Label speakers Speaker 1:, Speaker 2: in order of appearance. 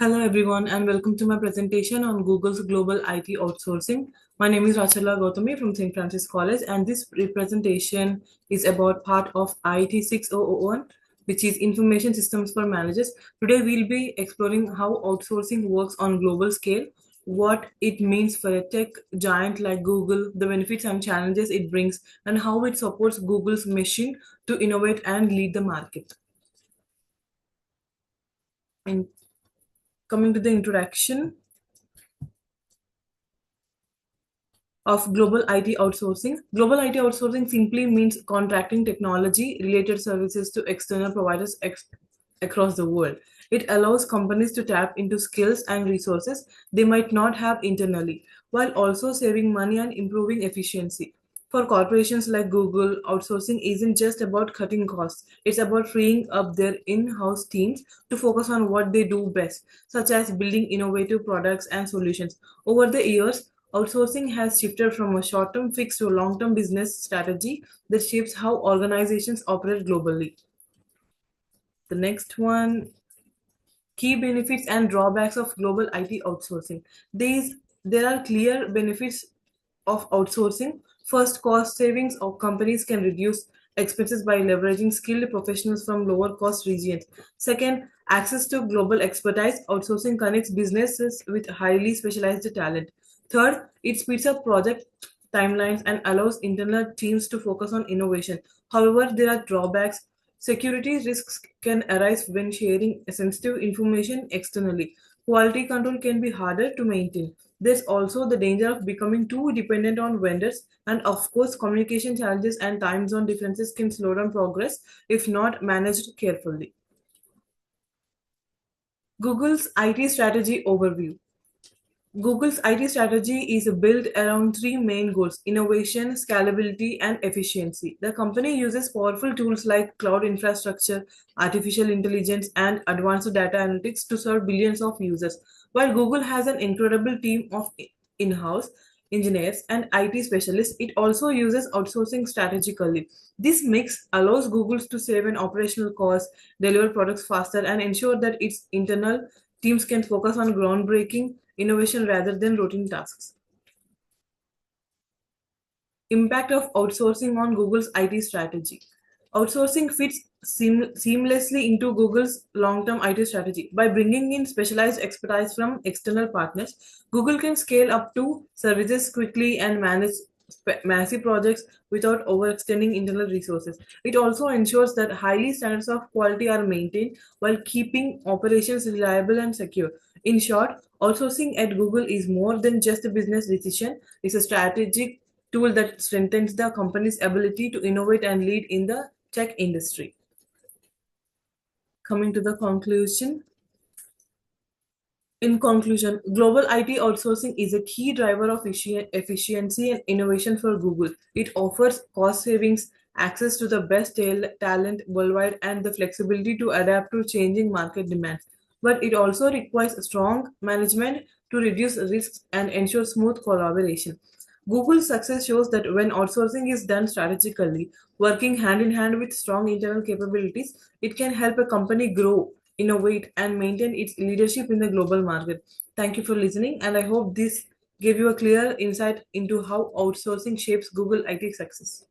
Speaker 1: Hello everyone and welcome to my presentation on Google's global IT outsourcing. My name is Rachala Gautami from St. Francis College and this presentation is about part of IT 6001, which is Information Systems for Managers. Today we'll be exploring how outsourcing works on global scale, what it means for a tech giant like Google, the benefits and challenges it brings, and how it supports Google's mission to innovate and lead the market. And coming to the introduction of global IT outsourcing. Global IT outsourcing simply means contracting technology related services to external providers across the world. It allows companies to tap into skills and resources they might not have internally, while also saving money and improving efficiency. For corporations like Google, outsourcing isn't just about cutting costs, it's about freeing up their in house teams to focus on what they do best, such as building innovative products and solutions. Over the years, outsourcing has shifted from a short term fix to a long term business strategy that shapes how organizations operate globally. The next one, key benefits and drawbacks of global IT outsourcing. There are clear benefits of outsourcing. First, cost savings of companies can reduce expenses by leveraging skilled professionals from lower cost regions. Second, access to global expertise. Outsourcing connects businesses with highly specialized talent. Third, it speeds up project timelines and allows internal teams to focus on innovation. However, there are drawbacks. Security risks can arise when sharing sensitive information externally. Quality control can be harder to maintain. There's also the danger of becoming too dependent on vendors, and of course, communication challenges and time zone differences can slow down progress if not managed carefully. Google's IT strategy overview. Google's IT strategy is built around three main goals: innovation, scalability, and efficiency. The company uses powerful tools like cloud infrastructure, artificial intelligence, and advanced data analytics to serve billions of users. While Google has an incredible team of in house engineers and IT specialists, it also uses outsourcing strategically. This mix allows Google to save an operational cost, deliver products faster, and ensure that its internal teams can focus on groundbreaking innovation rather than routine tasks. Impact of outsourcing on Google's IT strategy. Outsourcing fits seamlessly into Google's long term IT strategy. By bringing in specialized expertise from external partners, Google can scale up to services quickly and manage massive projects without overextending internal resources. It also ensures that highly standards of quality are maintained while keeping operations reliable and secure. In short, outsourcing at Google is more than just a business decision, it's a strategic tool that strengthens the company's ability to innovate and lead in the tech industry. Coming to the conclusion. In conclusion, global IT outsourcing is a key driver of efficiency and innovation for Google. It offers cost savings, access to the best talent worldwide, and the flexibility to adapt to changing market demands. But it also requires strong management to reduce risks and ensure smooth collaboration. Google's success shows that when outsourcing is done strategically, working hand in hand with strong internal capabilities, it can help a company grow, innovate, and maintain its leadership in the global market. Thank you for listening, and I hope this gave you a clear insight into how outsourcing shapes Google IT success.